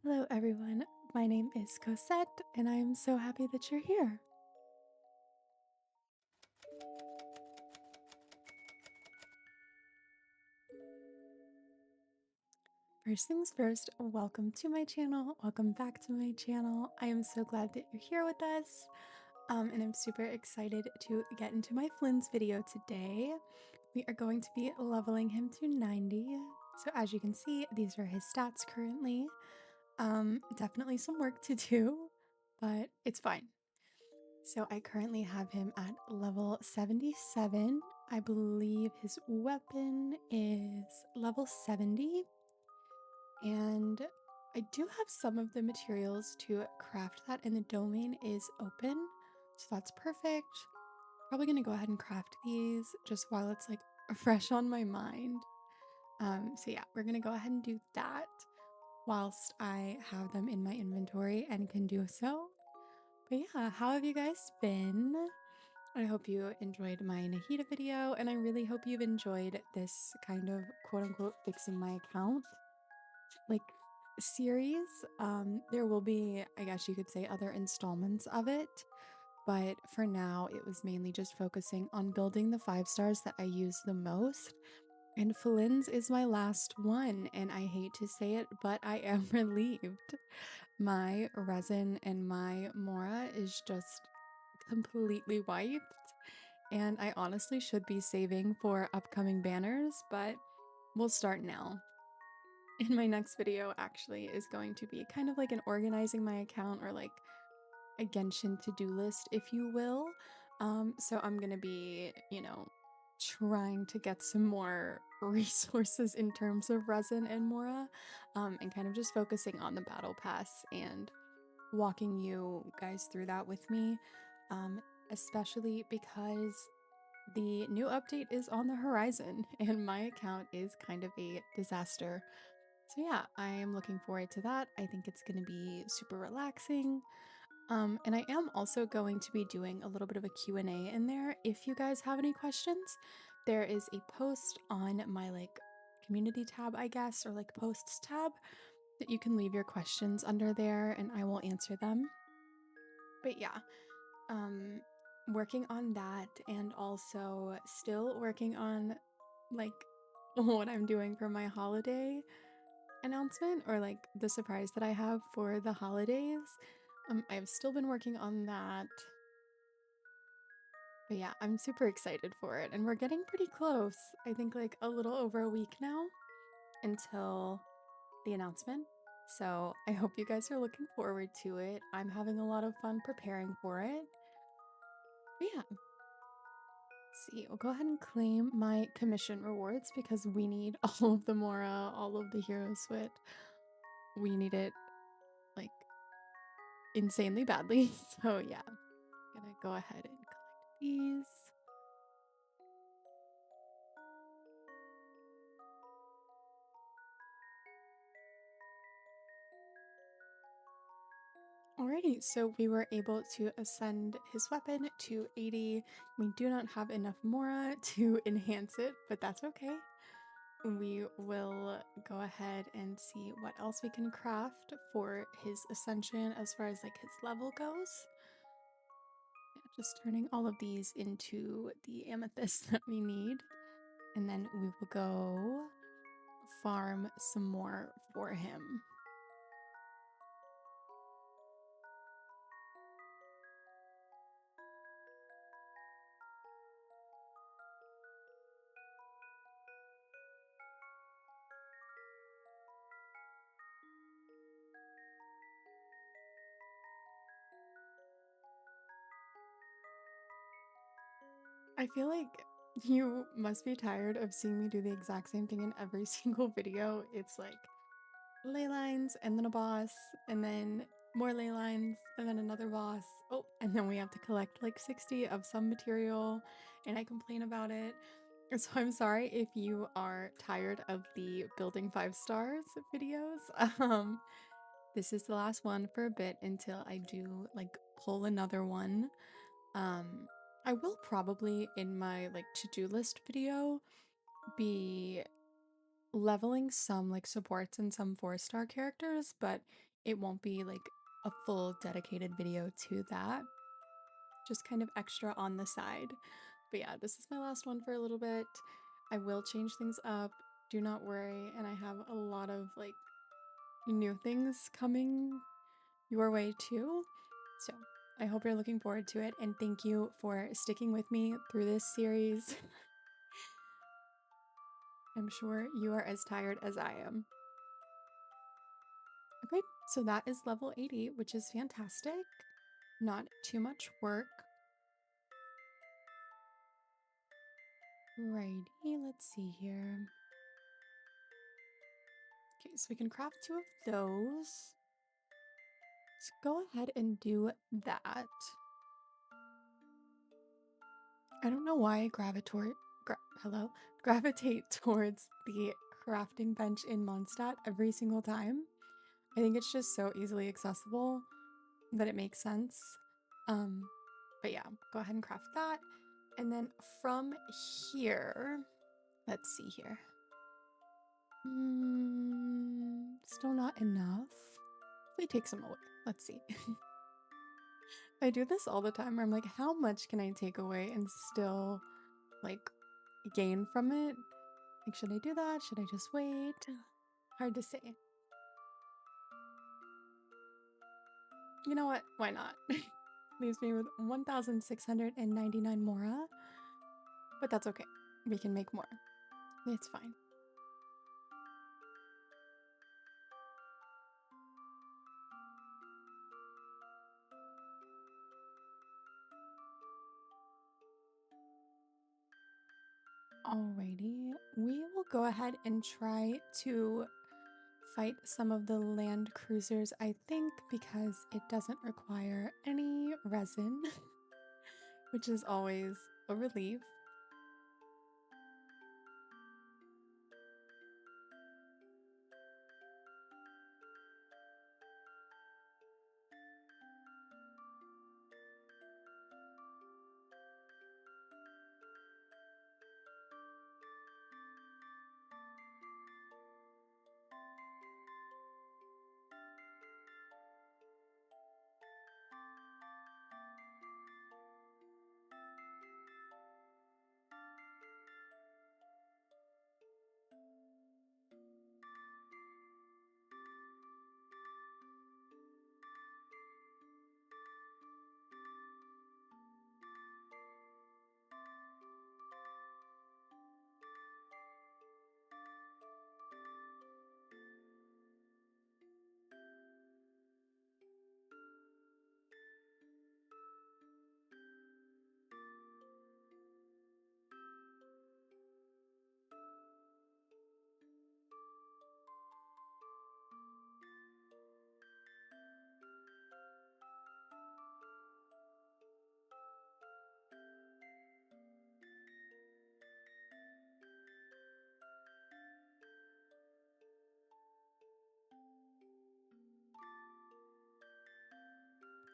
Hello, everyone. My name is Cosette, and I am so happy that you're here. First things first, welcome to my channel. Welcome back to my channel. I am so glad that you're here with us. And I'm super excited to get into my Flins video today. We are going to be leveling him to 90. So as you can see, these are his stats currently. Definitely some work to do, but it's fine. So I currently have him at level 77. I believe his weapon is level 70. And I do have some of the materials to craft that, and the domain is open. So that's perfect. Probably gonna go ahead and craft these just while it's like fresh on my mind. So yeah, we're gonna go ahead and do that whilst I have them in my inventory and can do so. But yeah, how have you guys been? I hope you enjoyed my Nahida video, and I really hope you've enjoyed this kind of quote unquote fixing my account like series. There will be, I guess you could say, other installments of it, but for now, it was mainly just focusing on building the 5 stars that I use the most. And Flins is my last one, and I hate to say it, but I am relieved. My resin and my Mora is just completely wiped. And I honestly should be saving for upcoming banners, but we'll start now. In my next video actually is going to be kind of like an organizing my account or like a Genshin to-do list, if you will. So I'm gonna be, trying to get some more resources in terms of resin and Mora, and kind of just focusing on the battle pass and walking you guys through that with me, um, especially because the new update is on the horizon and my account is kind of a disaster. So yeah, I am looking forward to that. I think it's going to be super relaxing. And I am also going to be doing a little bit of a Q&A in there. If you guys have any questions, there is a post on my like community tab, I guess, or like posts tab that you can leave your questions under there and I will answer them. But yeah, um working on that and also still working on like what I'm doing for my holiday announcement or like the surprise that I have for the holidays. I've still been working on that. But yeah, I'm super excited for it and we're getting pretty close. I think like a little over a week now until the announcement. So I hope you guys are looking forward to it. I'm having a lot of fun preparing for it. But yeah, let's see. We'll go ahead and claim my commission rewards because we need all of the Mora, all of the hero swit. We need it like insanely badly. So yeah, I'm gonna go ahead and collect these. Alrighty, so we were able to ascend his weapon to 80. We do not have enough Mora to enhance it, but that's okay. We will go ahead and see what else we can craft for his ascension as far as like his level goes. Yeah, just turning all of these into the amethyst that we need. And then we will go farm some more for him. I feel like you must be tired of seeing me do the exact same thing in every single video. It's like ley lines and then a boss and then more ley lines and then another boss. Oh, and then we have to collect like 60 of some material and I complain about it. So I'm sorry if you are tired of the building 5 stars videos. This is the last one for a bit until I do like pull another one. Um, I will probably in my like to-do list video be leveling some like supports and some 4-star characters, but it won't be like a full dedicated video to that. Just kind of extra on the side. But yeah, this is my last one for a little bit. I will change things up. Do not worry. And I have a lot of like new things coming your way too. So I hope you're looking forward to it. And thank you for sticking with me through this series. I'm sure you are as tired as I am. Okay, so that is level 80, which is fantastic. Not too much work. Righty, let's see here. Okay, so we can craft 2 of those. Let's go ahead and do that. I don't know why I gravitate towards the crafting bench in Mondstadt every single time. I think it's just so easily accessible that it makes sense. But yeah, go ahead and craft that. And then from here, let's see here. Still not enough. Let me take some away. Let's see. I do this all the time where I'm like, how much can I take away and still like gain from it? Like, should I do that? Should I just wait? Hard to say. You know what? Why not? Leaves me with 1,699 mora. But that's okay. We can make more. It's fine. Alrighty, we will go ahead and try to fight some of the land cruisers, I think, because it doesn't require any resin, which is always a relief.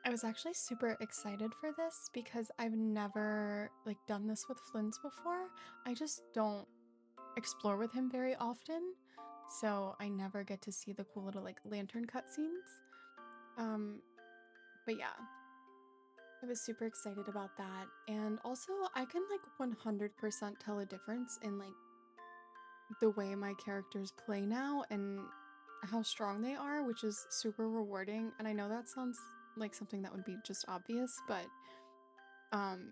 I was actually super excited for this because I've never like done this with Flins before. I just don't explore with him very often, so I never get to see the cool little like lantern cutscenes. Um, but yeah, I was super excited about that. And also I can like 100% tell a difference in like the way my characters play now and how strong they are, which is super rewarding. And I know that sounds like something that would be just obvious, but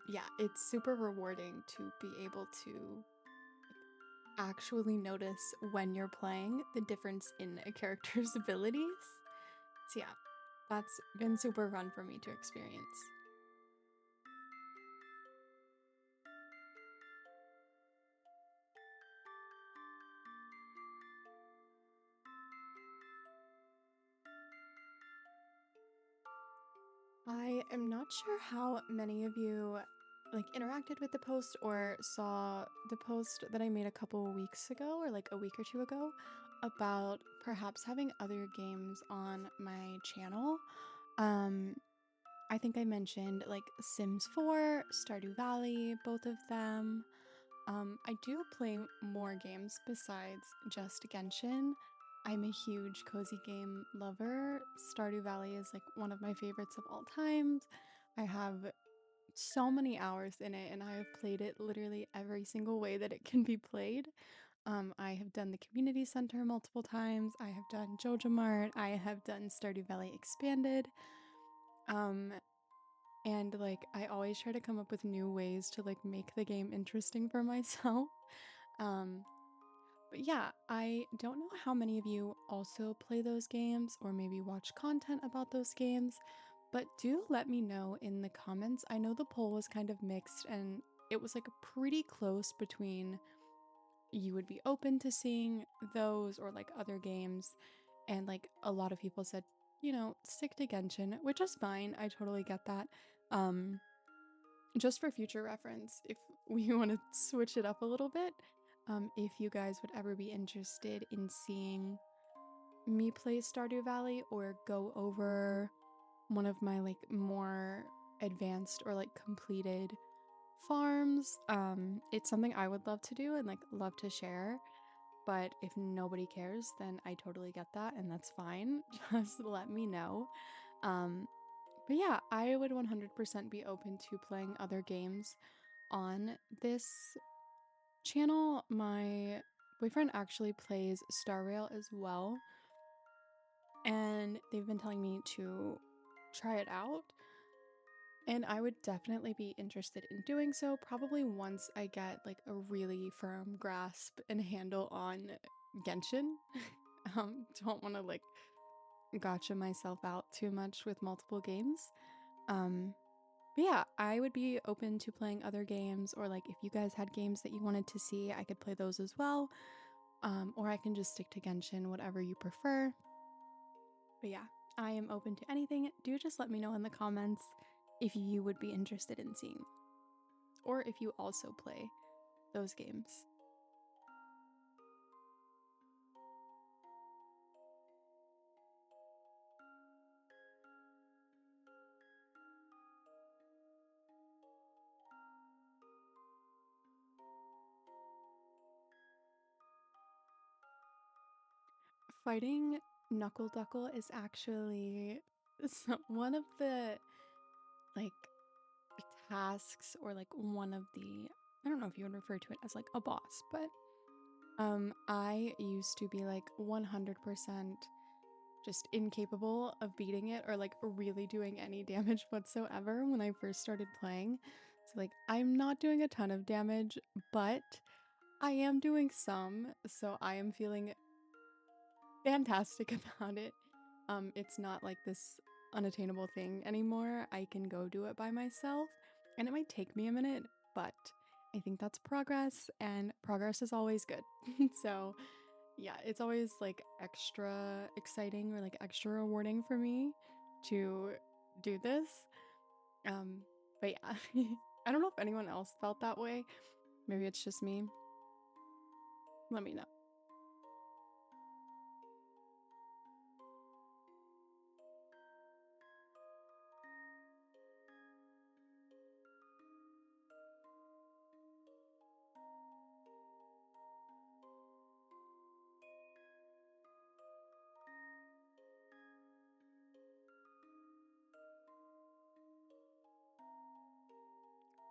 yeah, it's super rewarding to be able to actually notice when you're playing the difference in a character's abilities. So yeah, that's been super fun for me to experience. I am not sure how many of you like interacted with the post or saw the post that I made a couple weeks ago or like a week or two ago about perhaps having other games on my channel. Um I think I mentioned like Sims 4, Stardew Valley, both of them. I do play more games besides just Genshin. I'm a huge cozy game lover. Stardew Valley is like one of my favorites of all times. I have so many hours in it and I have played it literally every single way that it can be played. I have done the community center multiple times. I have done Joja Mart. I have done Stardew Valley Expanded. Um, and like I always try to come up with new ways to like make the game interesting for myself. Um, but yeah, I don't know how many of you also play those games or maybe watch content about those games, but do let me know in the comments. I know the poll was kind of mixed and it was like pretty close between you would be open to seeing those or like other games. And like a lot of people said, stick to Genshin, which is fine. I totally get that. Um, just for future reference, if we want to switch it up a little bit, if you guys would ever be interested in seeing me play Stardew Valley or go over one of my like more advanced or like completed farms, it's something I would love to do and like love to share. But if nobody cares, then I totally get that and that's fine. Just let me know. Um, but yeah, I would 100% be open to playing other games on this channel. My boyfriend actually plays Star Rail as well, and they've been telling me to try it out. And I would definitely be interested in doing so, probably once I get like a really firm grasp and handle on Genshin. Don't want to like gotcha myself out too much with multiple games. Um, But yeah, I would be open to playing other games, or like if you guys had games that you wanted to see, I could play those as well. Or I can just stick to Genshin, whatever you prefer. But yeah, I am open to anything. Do just let me know in the comments if you would be interested in seeing, or if you also play those games. Fighting Knuckle Duckle is actually one of the like tasks, or like one of the, I don't know if you would refer to it as like a boss, but I used to be like 100% just incapable of beating it or like really doing any damage whatsoever when I first started playing. So like I'm not doing a ton of damage, but I am doing some, so I am feeling fantastic about it. It's not like this unattainable thing anymore. I can go do it by myself, and it might take me a minute, but I think that's progress, and progress is always good. So, yeah, it's always like extra exciting or like extra rewarding for me to do this. Um, but yeah, I don't know if anyone else felt that way. Maybe it's just me. Let me know.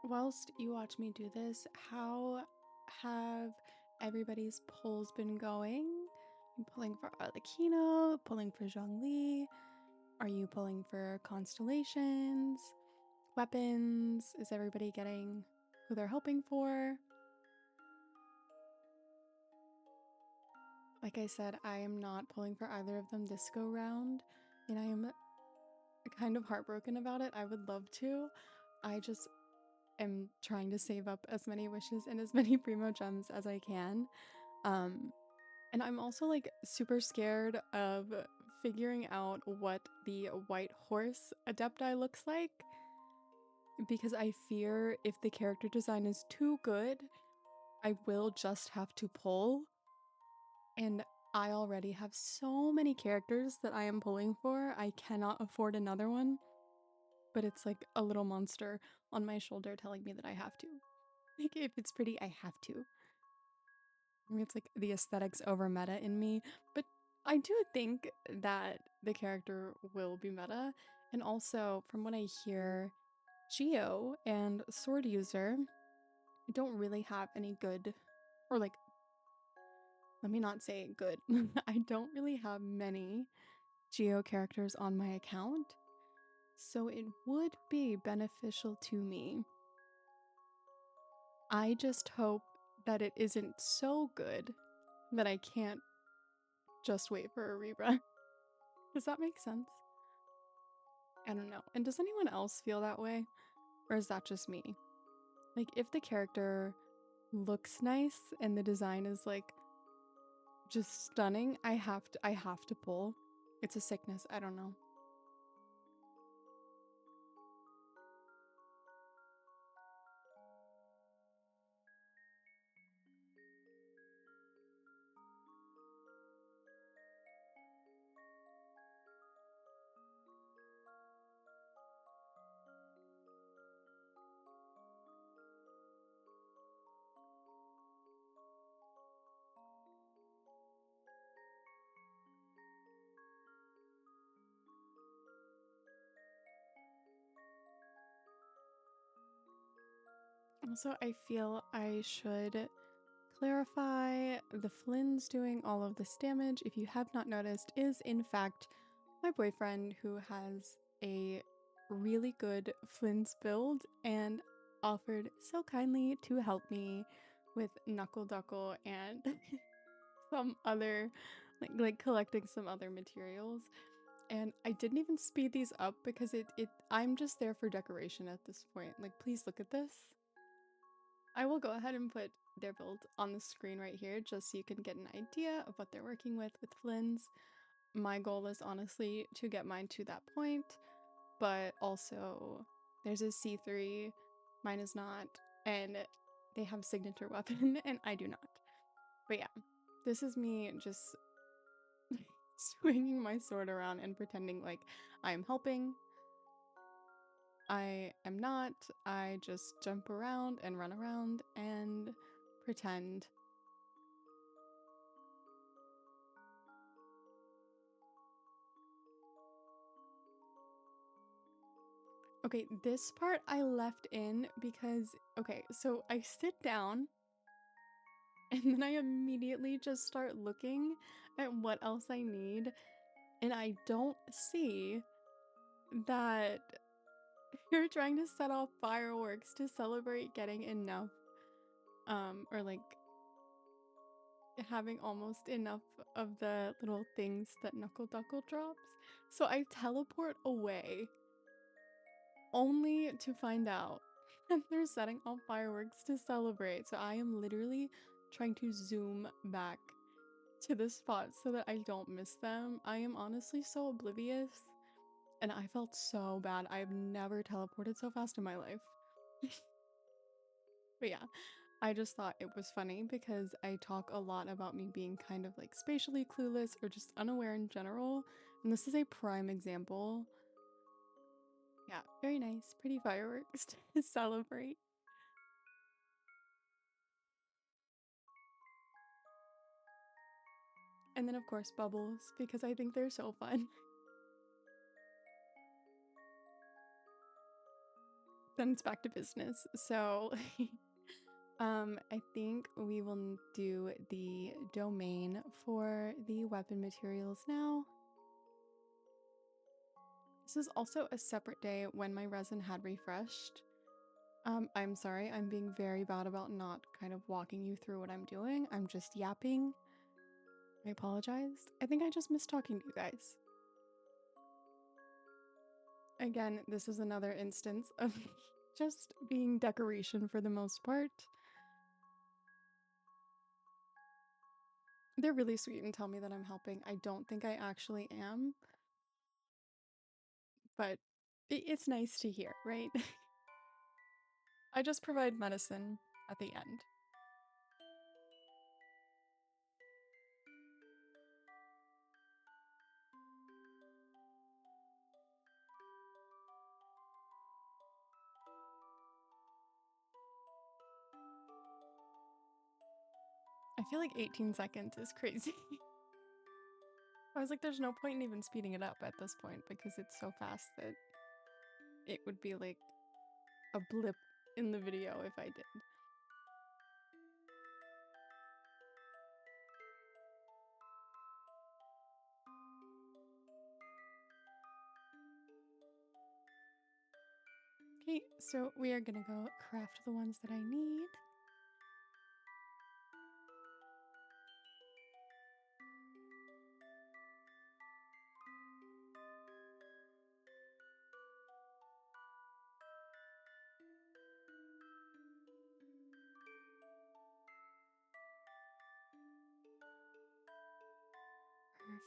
Whilst you watch me do this, how have everybody's polls been going? You pulling for Arlecchino, pulling for Zhongli? Are you pulling for constellations? Weapons? Is everybody getting who they're hoping for? Like I said, I am not pulling for either of them this go round, and I am kind of heartbroken about it. I would love to. I just am trying to save up as many wishes and as many primo gems as I can. Um, and I'm also like super scared of figuring out what the white horse adepti looks like, because I fear if the character design is too good, I will just have to pull. And I already have so many characters that I am pulling for, I cannot afford another one. But it's like a little monster on my shoulder telling me that I have to. Like, if it's pretty, I have to. I mean, it's like the aesthetics over meta in me, but I do think that the character will be meta. And also, from what I hear, Geo and Sword User don't really have any good, or like, let me not say good. I don't really have many Geo characters on my account, so it would be beneficial to me. I just hope that it isn't so good that I can't just wait for a rerun. Does that make sense? I don't know. And does anyone else feel that way? Or is that just me? Like, if the character looks nice and the design is like just stunning, I have to pull. It's a sickness, I don't know. Also, I feel I should clarify the Flins doing all of this damage, if you have not noticed, is in fact my boyfriend who has a really good Flins build and offered so kindly to help me with Knuckle Duckle and some other like collecting some other materials. And I didn't even speed these up because it I'm just there for decoration at this point. Like, please look at this. I will go ahead and put their build on the screen right here just so you can get an idea of what they're working with Flins. My goal is honestly to get mine to that point, but also there's a C3, mine is not, and they have signature weapon and I do not. But yeah, this is me just swinging my sword around and pretending like I'm helping. I am not. I just jump around and run around and pretend. Okay, this part I left in because, okay, so I sit down and then I immediately just start looking at what else I need, and I don't see that you're trying to set off fireworks to celebrate getting enough, or like having almost enough of the little things that Knuckle Duckle drops. So I teleport away only to find out that they're setting off fireworks to celebrate. So I am literally trying to zoom back to the spot so that I don't miss them. I am honestly so oblivious and I felt so bad. I've never teleported so fast in my life. But yeah, I just thought it was funny because I talk a lot about me being kind of like spatially clueless or just unaware in general. And this is a prime example. Yeah, very nice. Pretty fireworks to celebrate. And then, of course, bubbles because I think they're so fun. Then it's back to business. So, I think we will do the domain for the weapon materials now. This is also a separate day when my resin had refreshed. I'm sorry, I'm being very bad about not kind of walking you through what I'm doing. I'm just yapping. I apologize. I think I just missed talking to you guys. Again, this is another instance of just being decoration for the most part. They're really sweet and tell me that I'm helping. I don't think I actually am, but it's nice to hear, right? I just provide medicine at the end. feel like 18 seconds is crazy. I was like, there's no point in even speeding it up at this point because it's so fast that it would be like a blip in the video if I did. Okay, so we are gonna go craft the ones that I need.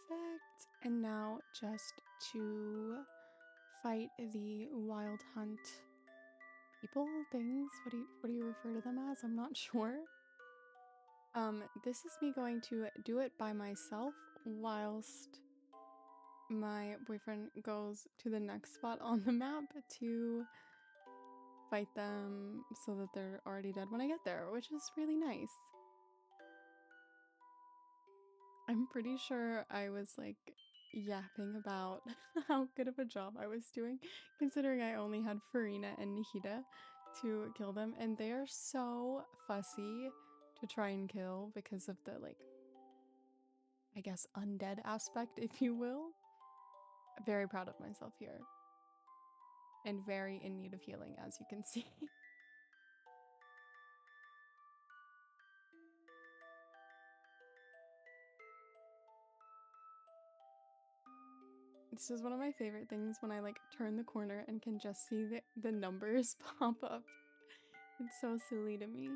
Perfect. And now just to fight the wild hunt people, things. What do you refer to them as? I'm not sure. This is me going to do it by myself whilst my boyfriend goes to the next spot on the map to fight them so that they're already dead when I get there, which is really nice. I'm pretty sure I was like yapping about how good of a job I was doing, considering I only had Farina and Nihida to kill them, and they are so fussy to try and kill because of the, like, I guess, undead aspect, if you will. Very proud of myself here. And very in need of healing, as you can see. This is one of my favorite things when I, like, turn the corner and can just see the numbers pop up. It's so silly to me.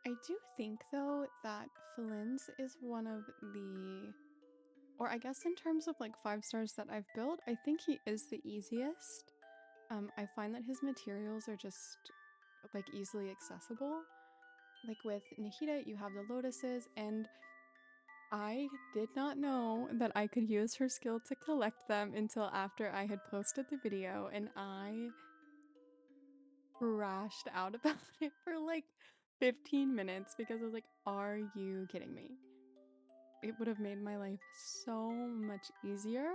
I do think, though, that Flins is one of the, or I guess in terms of like 5 stars that I've built, I think he is the easiest. I find that his materials are just like easily accessible. Like with Nihida, you have the lotuses, and I did not know that I could use her skill to collect them until after I had posted the video, and I crashed out about it for like 15 minutes because I was like, are you kidding me? It would have made my life so much easier.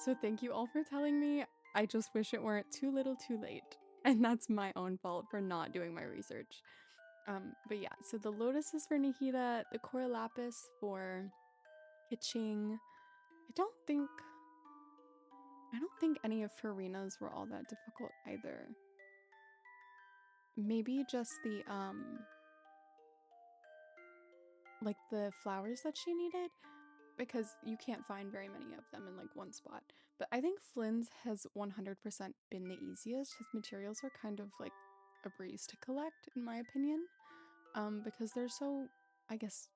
So thank you all for telling me. I just wish it weren't too little too late. And that's my own fault for not doing my research. But yeah, so the lotus is for Nihida, the Cora Lapis for Hitching. I don't think any of Farina's were all that difficult either. Maybe just the like the flowers that she needed, because you can't find very many of them in like one spot. But I think Flynn's has 100% been the easiest. His materials are kind of like a breeze to collect, in my opinion, because they're so, I guess,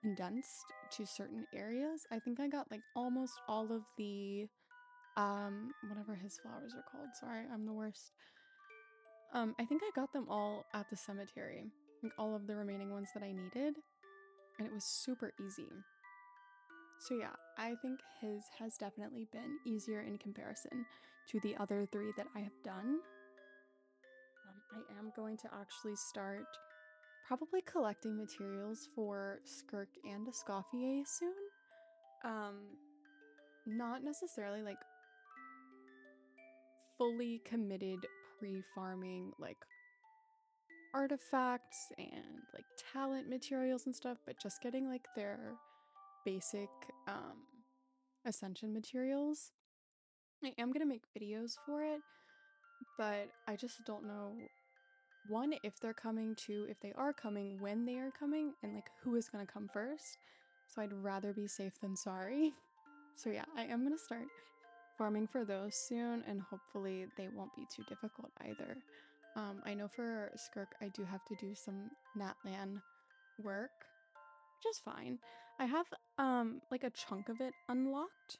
condensed to certain areas. I think I got like almost all of the whatever his flowers are called. Sorry, I'm the worst. I think I got them all at the cemetery, like all of the remaining ones that I needed, and it was super easy. So yeah, I think his has definitely been easier in comparison to the other 3 that I have done. I am going to actually start probably collecting materials for Skirk and escoffier soon. Not necessarily like fully committed pre-farming like artifacts and like talent materials and stuff, but just getting like their basic ascension materials. I am gonna make videos for it, but I just don't know, one, if they're coming, two, if they are coming, when they are coming, and like who is gonna come first. So I'd rather be safe than sorry. So yeah, I am gonna start farming for those soon, and hopefully they won't be too difficult either. I know for Skirk I do have to do some Natlan work, which is fine. I have like a chunk of it unlocked.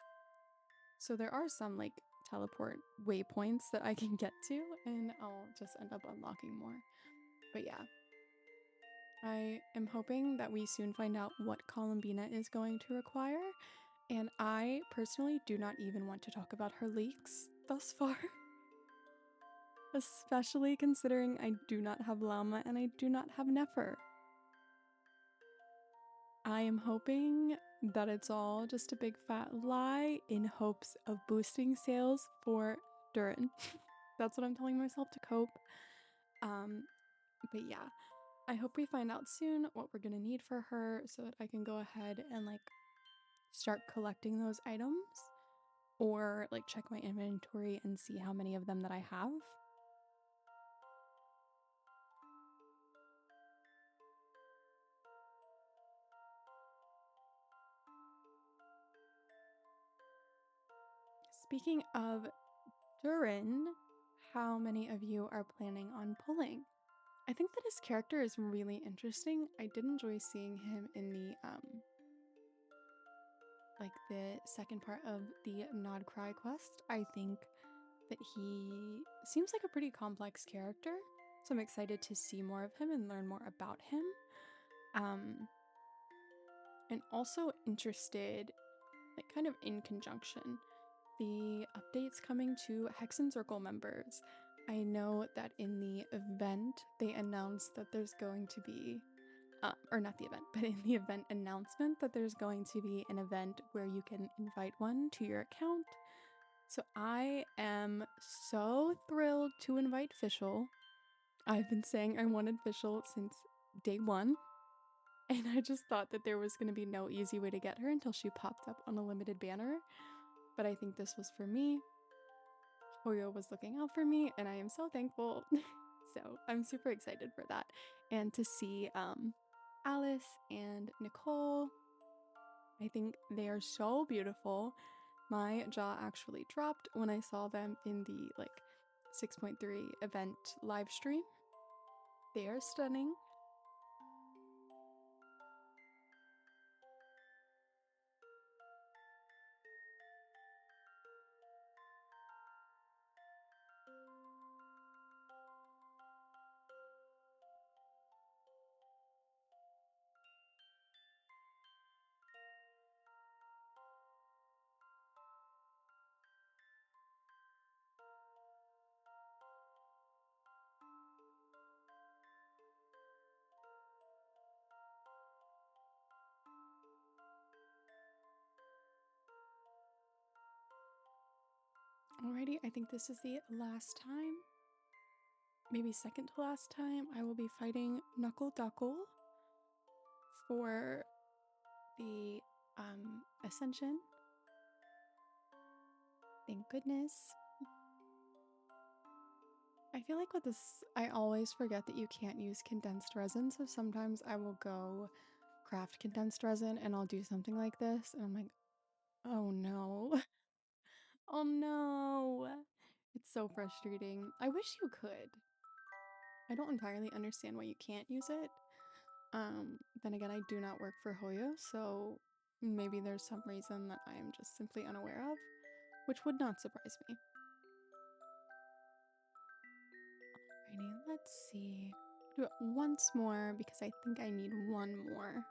So there are some like teleport waypoints that I can get to, and I'll just end up unlocking more. But yeah, I am hoping that we soon find out what Columbina is going to require, And I personally do not even want to talk about her leaks thus far. Especially considering I do not have Llama and I do not have Nefer. I am hoping that it's all just a big fat lie in hopes of boosting sales for Durin. That's what I'm telling myself to cope. But yeah, I hope we find out soon what we're gonna need for her so that I can go ahead and like start collecting those items or like check my inventory and see how many of them that I have. Speaking of Durin, how many of you are planning on pulling? I think that his character is really interesting. I did enjoy seeing him in the like the second part of the Nod Cry quest. I think that he seems like a pretty complex character, so I'm excited to see more of him and learn more about him. And also interested, like kind of in conjunction, the updates coming to Hexen Circle members. I know that in the event they announced that there's going to be or not the event, but in the event announcement that there's going to be an event where you can invite one to your account. So I am so thrilled to invite Fischl. I've been saying I wanted Fischl since day one, and I just thought that there was going to be no easy way to get her until she popped up on a limited banner. But I think this was for me. Hoyo was looking out for me, and I am so thankful. So I'm super excited for that. And to see Alice and Nicole, I think they are so beautiful. My jaw actually dropped when I saw them in the like 6.3 event live stream. They are stunning. Alrighty, I think this is the last time, maybe second to last time, I will be fighting Knuckle Duckle for the Ascension. Thank goodness. I feel like with this, I always forget that you can't use condensed resin, so sometimes I will go craft condensed resin and I'll do something like this, and I'm like, oh no. Oh no. It's so frustrating. I wish you could. I don't entirely understand why you can't use it. Then again, I do not work for Hoyo, so maybe there's some reason that I am just simply unaware of, which would not surprise me. Alrighty, let's see. Do it once more because I think I need one more.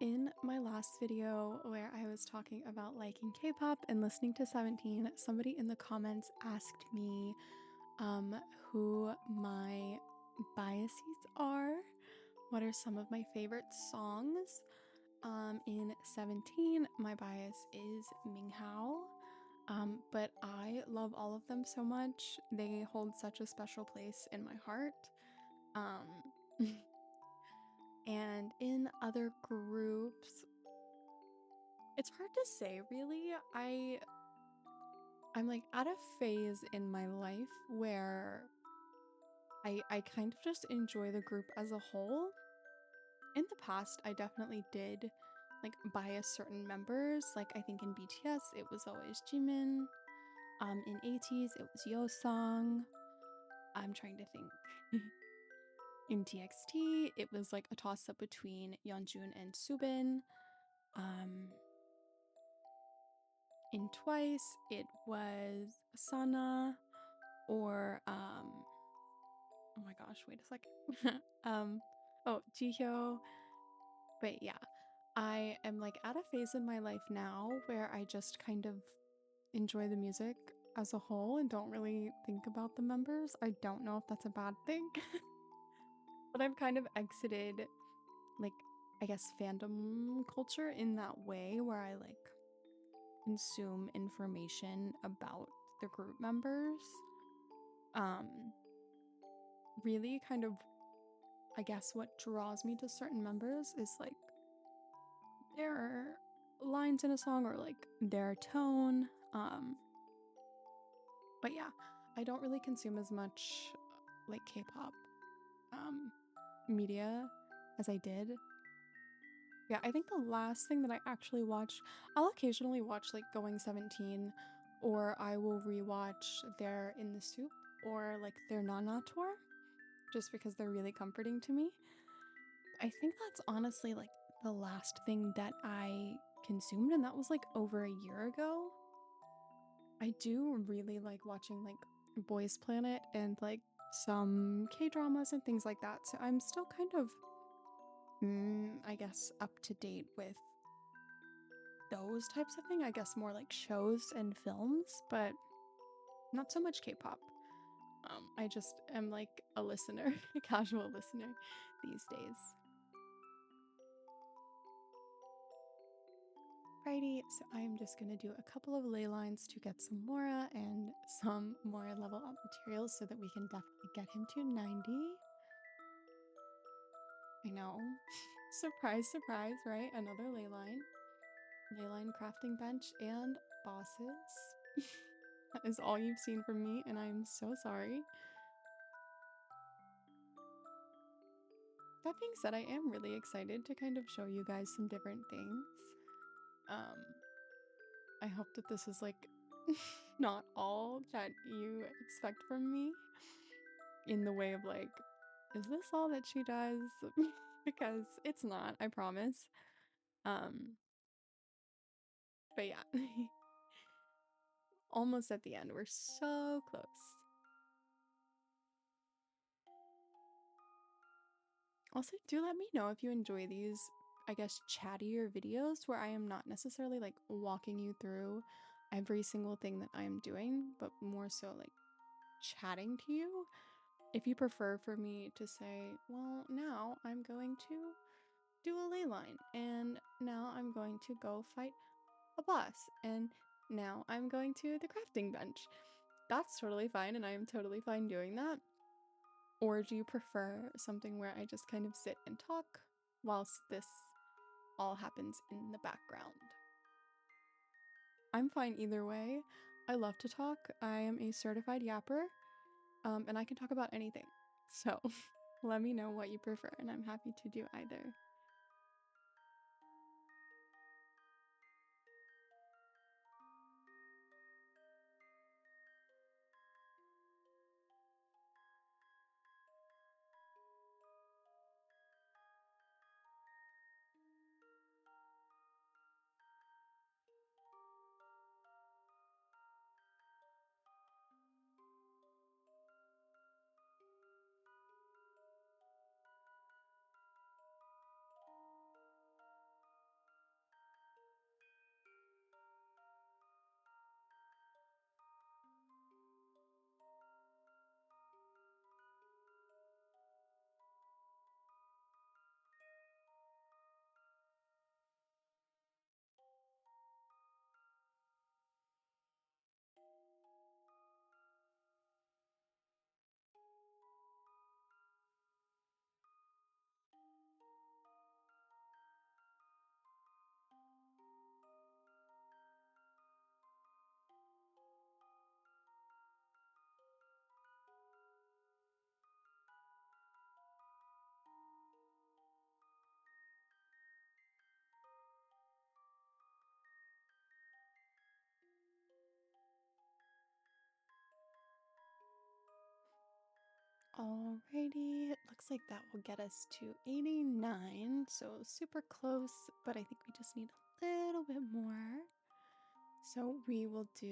In my last video where I was talking about liking K-pop and listening to 17, somebody in the comments asked me who my biases are. What are some of my favorite songs? In 17, my bias is Minghao. But I love all of them so much. They hold such a special place in my heart. Um And in other groups, it's hard to say really. I'm like at a phase in my life where I kind of just enjoy the group as a whole. In the past, I definitely did like bias certain members. Like I think in BTS it was always Jimin. In ATEEZ it was Yeosang. I'm trying to think. In TXT it was like a toss up between Yeonjun and Subin. Um, in Twice it was Sana or oh my gosh, wait a second. Oh, Jihyo. But yeah, I am like at a phase in my life now where I just kind of enjoy the music as a whole and don't really think about the members. I don't know if that's a bad thing, but I've kind of exited like I guess fandom culture in that way where I like consume information about the group members. Um really kind of I guess what draws me to certain members is like their lines in a song or like their tone. But yeah, I don't really consume as much like K-pop um media as I did. Yeah, I think the last thing that I actually watched, I'll occasionally watch like Going 17 or I will rewatch their In the Soup or like their Nana tour just because they're really comforting to me. I think that's honestly like the last thing that I consumed, and that was like over a year ago. I do really like watching like Boys Planet and like some K dramas and things like that. So I'm still kind of, I guess, up to date with those types of thing. I guess more like shows and films, but not so much K pop. I just am like a listener, a casual listener these days. Righty, so I'm just gonna do a couple of ley lines to get some Mora and some Mora level up materials so that we can definitely get him to 90. I know. Surprise, surprise, right? Another ley line crafting bench, and bosses. That is all you've seen from me, and I'm so sorry. That being said, I am really excited to kind of show you guys some different things. Um, I hope that this is like not all that you expect from me in the way of like, is this all that she does? Because it's not, I promise. Um, but yeah, almost at the end. We're so close. Also, do let me know if you enjoy these, I guess, chattier videos where I am not necessarily like walking you through every single thing that I am doing, but more so like chatting to you. If you prefer for me to say, well, now I'm going to do a ley line, and now I'm going to go fight a boss, and now I'm going to the crafting bench. That's totally fine, and I am totally fine doing that. Or do you prefer something where I just kind of sit and talk whilst this all happens in the background? I'm fine either way. I love to talk. I am a certified yapper, and I can talk about anything. So let me know what you prefer, and I'm happy to do either. Alrighty, it looks like that will get us to 89, so super close, but I think we just need a little bit more. So we will do,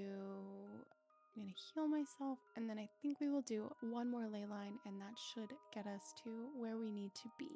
I'm gonna heal myself, and then I think we will do one more ley line, and that should get us to where we need to be.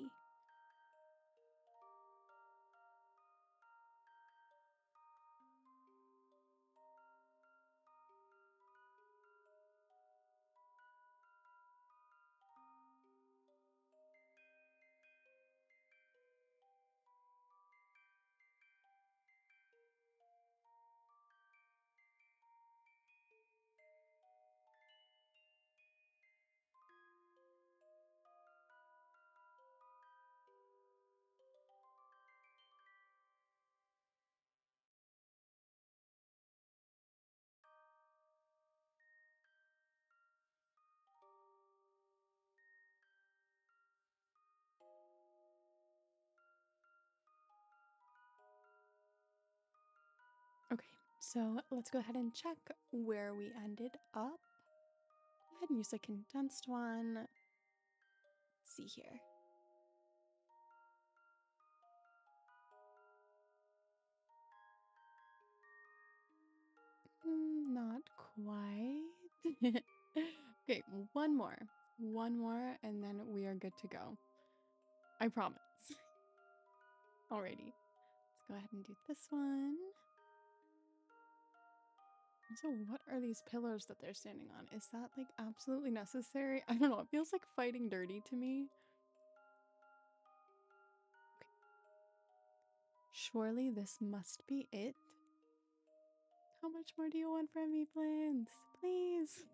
Okay, so let's go ahead and check where we ended up. Go ahead and use a condensed one. Let's see here. Not quite. Okay, one more. One more, and then we are good to go. I promise. Alrighty. Let's go ahead and do this one. So, what are these pillars that they're standing on? Is that like absolutely necessary? I don't know. It feels like fighting dirty to me. Okay. Surely this must be it. How much more do you want from me, Flins? Please.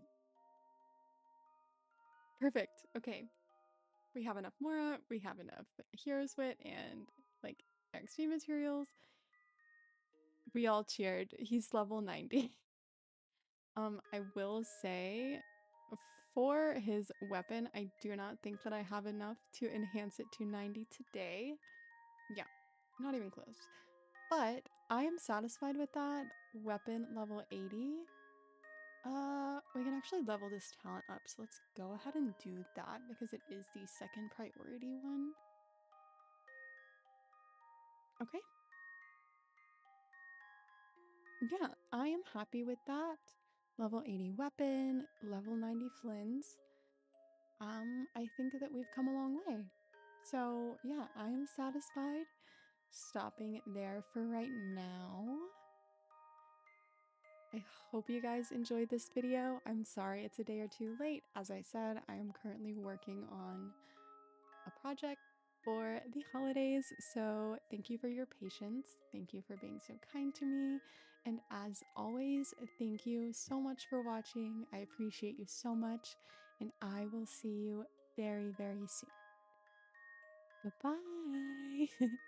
Perfect. Okay. We have enough Mora, we have enough Hero's Wit and like XP materials. We all cheered. He's level 90. I will say for his weapon, I do not think that I have enough to enhance it to 90 today. Yeah, not even close. But I am satisfied with that. Weapon level 80. We can actually level this talent up, so let's go ahead and do that because it is the second priority one. Okay. Yeah, I am happy with that. Level 80 weapon, level 90 Flins. I think that we've come a long way. So yeah, I am satisfied. Stopping there for right now. I hope you guys enjoyed this video. I'm sorry it's a day or two late. As I said, I am currently working on a project for the holidays. So thank you for your patience. Thank you for being so kind to me. And as always, thank you so much for watching. I appreciate you so much. And I will see you very, very soon. Goodbye.